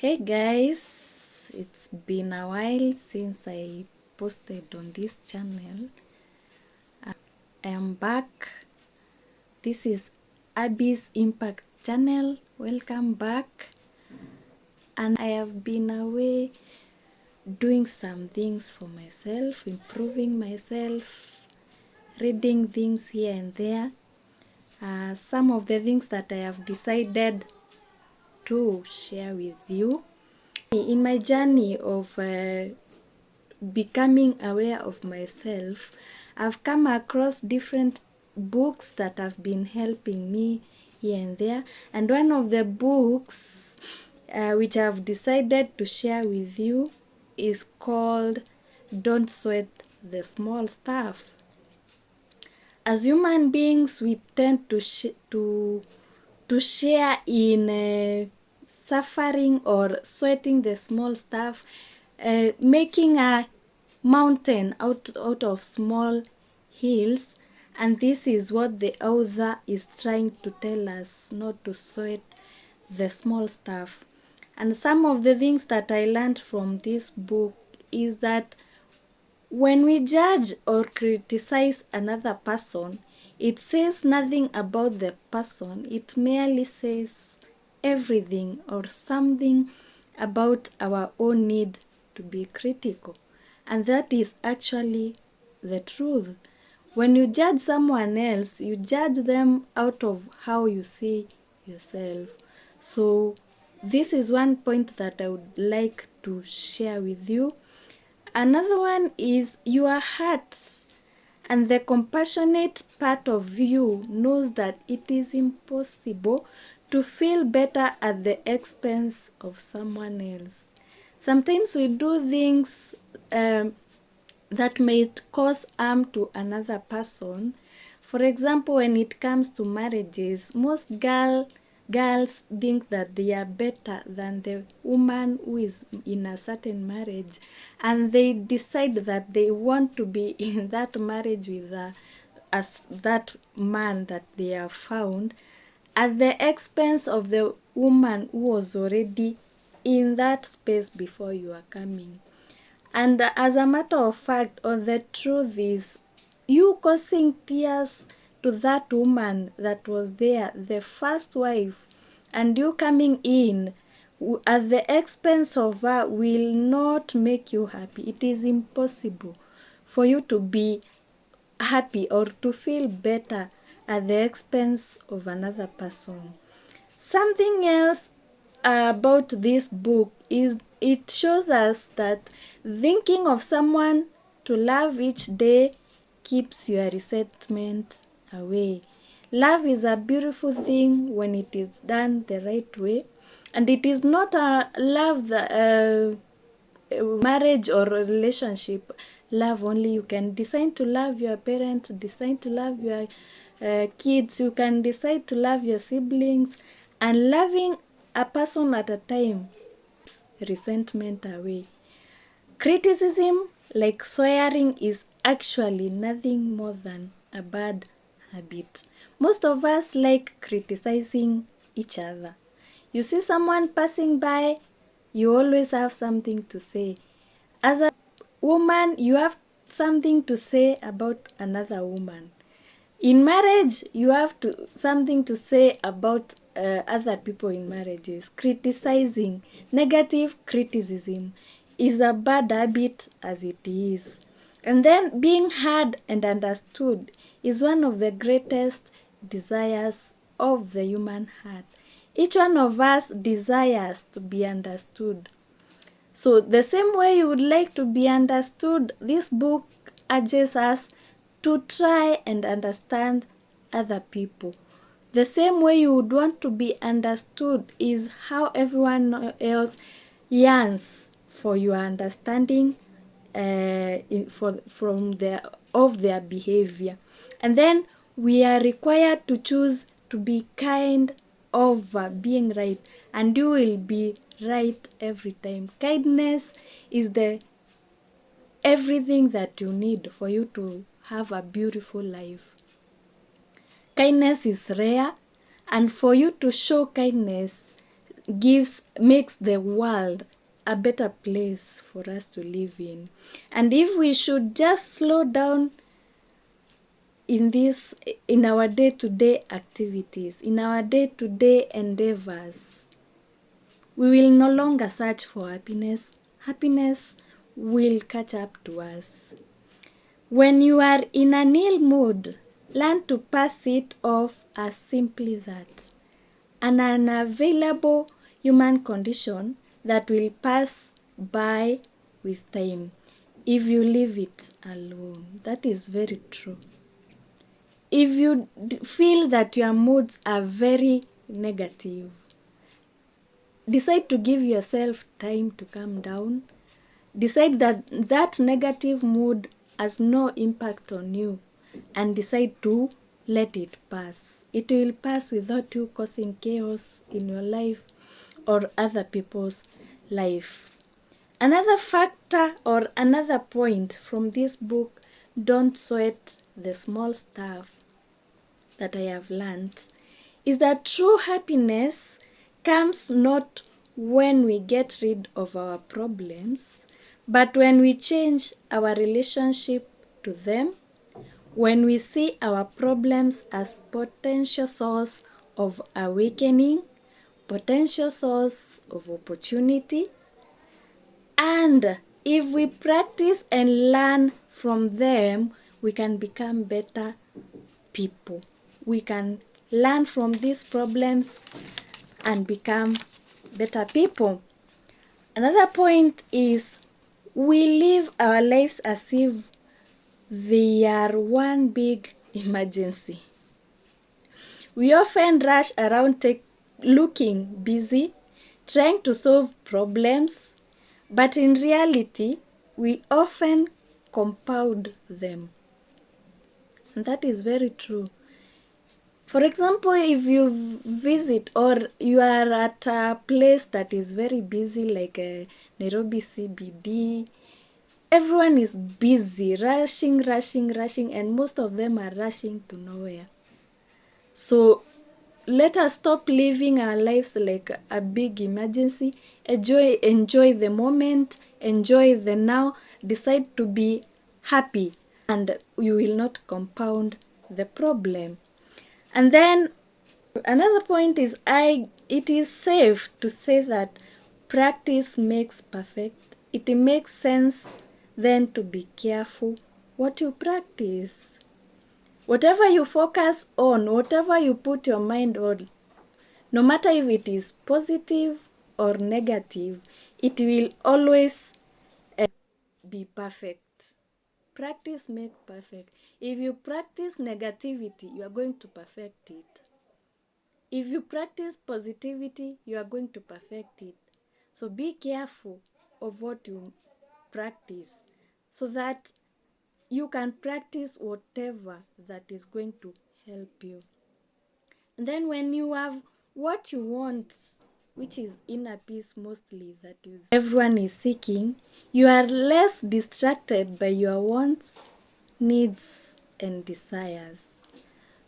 Hey guys, it's been a while since I posted on this channel. I am back. This is Abby's Impact channel. Welcome back. And I have been away doing some things for myself, improving myself, reading things here and there. Some of the things that I have decided to share with you. In my journey of becoming aware of myself, I've come across different books that have been helping me here and there. And one of the books which I've decided to share with you is called Don't Sweat the Small Stuff. As human beings, we tend to share in suffering or sweating the small stuff, making a mountain out of small hills. And this is what the author is trying to tell us, not to sweat the small stuff. And some of the things that I learned from this book is that when we judge or criticize another person, it says nothing about the person. It merely says everything or something about our own need to be critical. And that is actually the truth. When you judge someone else, you judge them out of how you see yourself. So this is one point that I would like to share with you. Another one is your heart, and the compassionate part of you knows that it is impossible to feel better at the expense of someone else. Sometimes we do things that may cause harm to another person. For example, when it comes to marriages, most girls think that they are better than the woman who is in a certain marriage, and they decide that they want to be in that marriage with that man that they have found, at the expense of the woman who was already in that space before you are coming. And as a matter of fact, or the truth is, you causing tears to that woman that was there, the first wife, and you coming in at the expense of her will not make you happy. It is impossible for you to be happy or to feel better at the expense of another person. Something else about this book is it shows us that thinking of someone to love each day keeps your resentment away. Love is a beautiful thing when it is done the right way, and it is not a love that marriage or a relationship love only. You can decide to love your parents, decide to love your kids, you can decide to love your siblings, and loving a person at a time keeps resentment away. Criticism, like swearing, is actually nothing more than a bad habit. Most of us like criticizing each other. You see someone passing by, you always have something to say. As a woman, you have something to say about another woman. In marriage, you have something to say about other people in marriages. Criticizing, negative criticism is a bad habit as it is. And then being heard and understood is one of the greatest desires of the human heart. Each one of us desires to be understood. So the same way you would like to be understood, this book urges us to try and understand other people. The same way you would want to be understood is how everyone else yearns for your understanding of their behavior. And then we are required to choose to be kind over being right, and you will be right every time. Kindness is the everything that you need for you to have a beautiful life. Kindness is rare, and for you to show kindness, makes the world a better place for us to live in. And if we should just slow down in our day-to-day activities, in our day-to-day endeavors, we will no longer search for happiness. Happiness will catch up to us. When you are in an ill mood, learn to pass it off as simply that. An unavailable human condition that will pass by with time if you leave it alone. That is very true. If you feel that your moods are very negative, decide to give yourself time to calm down. Decide that that negative mood has no impact on you, and decide to let it pass. It will pass without you causing chaos in your life or other people's life. Another factor or another point from this book, Don't Sweat the Small Stuff, that I have learned, is that true happiness comes not when we get rid of our problems, but when we change our relationship to them, when we see our problems as potential source of awakening, potential source of opportunity, and if we practice and learn from them, we can become better people. We can learn from these problems and become better people. Another point is we live our lives as if they are one big emergency. We often rush around looking busy, trying to solve problems, but in reality, we often compound them. And that is very true. For example, if you visit or you are at a place that is very busy, like Nairobi CBD, everyone is busy, rushing, and most of them are rushing to nowhere. So let us stop living our lives like a big emergency. Enjoy the moment, enjoy the now, decide to be happy, and you will not compound the problem. And then another point is it is safe to say that practice makes perfect. It makes sense then to be careful what you practice. Whatever you focus on, whatever you put your mind on, no matter if it is positive or negative, it will always be perfect. Practice makes perfect. If you practice negativity, you are going to perfect it. If you practice positivity, you are going to perfect it. So be careful of what you practice so that you can practice whatever that is going to help you. And then when you have what you want, which is inner peace mostly, that is everyone is seeking, you are less distracted by your wants, needs, and desires.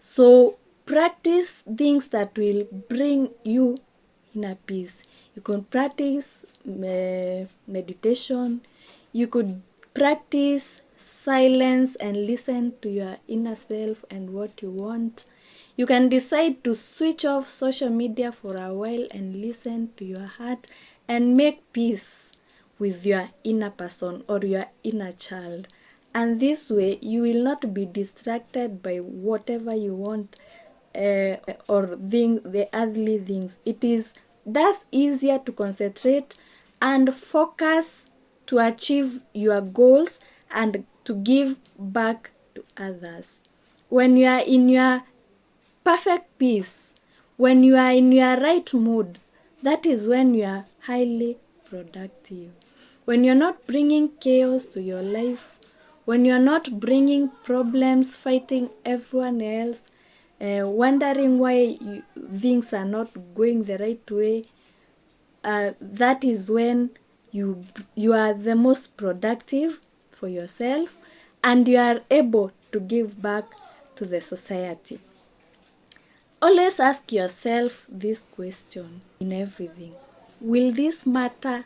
So practice things that will bring you inner peace. You can practice meditation. You could practice silence and listen to your inner self and what you want. You can decide to switch off social media for a while and listen to your heart and make peace with your inner person or your inner child. And this way, you will not be distracted by whatever you want or the earthly things. It is thus easier to concentrate and focus to achieve your goals and to give back to others. When you are in your perfect peace, when you are in your right mood, that is when you are highly productive. When you're not bringing chaos to your life, when you're not bringing problems, fighting everyone else, wondering why things are not going the right way, that is when you are the most productive for yourself and you are able to give back to the society. Always ask yourself this question in everything. Will this matter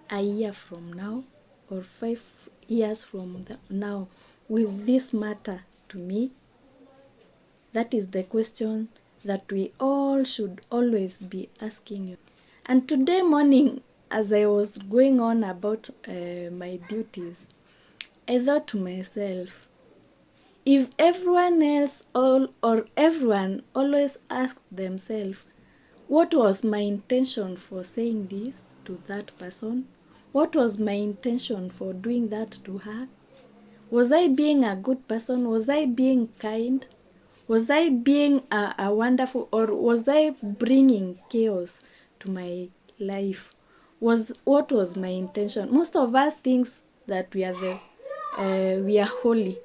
a year from now or 5 years from now? Will this matter to me? That is the question that we all should always be asking you. And today morning, as I was going on about my duties, I thought to myself, if everyone else or everyone always asked themselves, what was my intention for saying this to that person? What was my intention for doing that to her? Was I being a good person? Was I being kind? Was I being a wonderful, or was I bringing chaos to my life? What was my intention? Most of us think that we are holy.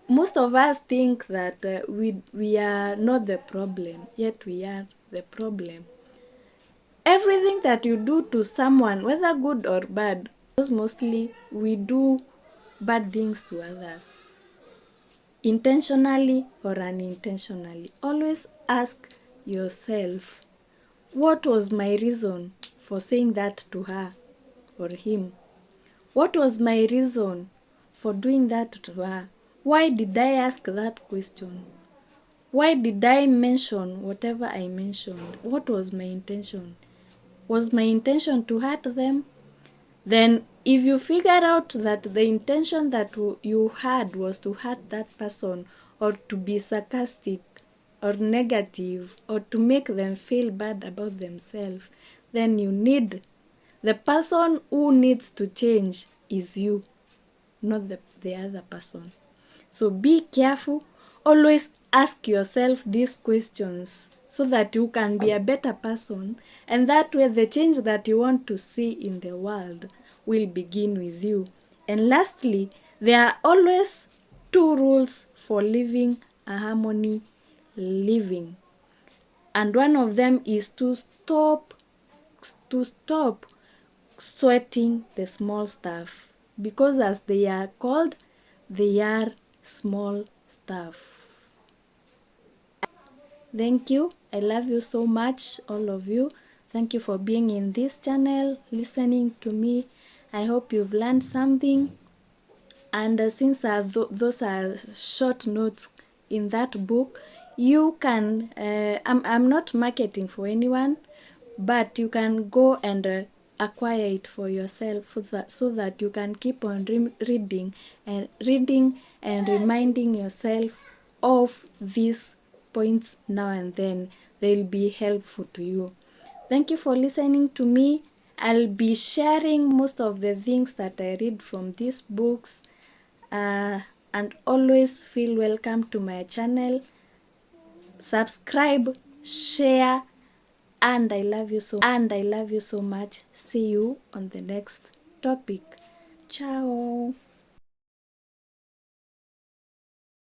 Most of us think that we are not the problem, yet we are the problem. Everything that you do to someone, whether good or bad, because mostly we do bad things to others, intentionally or unintentionally. Always ask yourself, what was my reason for saying that to her or him? What was my reason for doing that to her? Why did I ask that question? Why did I mention whatever I mentioned? What was my intention? Was my intention to hurt them? Then if you figure out that the intention that you had was to hurt that person, or to be sarcastic or negative, or to make them feel bad about themselves, then the person who needs to change is you, not the other person. So be careful. Always ask yourself these questions so that you can be a better person, and that way the change that you want to see in the world will begin with you. And lastly, there are always two rules for living a harmony living. And one of them is to stop sweating the small stuff, because as they are called, they are small stuff. Thank you. I love you so much, all of you. Thank you for being in this channel, listening to me. I hope you've learned something. And since those are short notes in that book, you can, I'm not marketing for anyone, but you can go and acquire it for yourself, so that you can keep on reading and reminding yourself of these points now and then. They'll be helpful to you. Thank you for listening to me. I'll be sharing most of the things that I read from these books, and always feel welcome to my channel. Subscribe, share, and I love you so much. See you on the next topic. Ciao.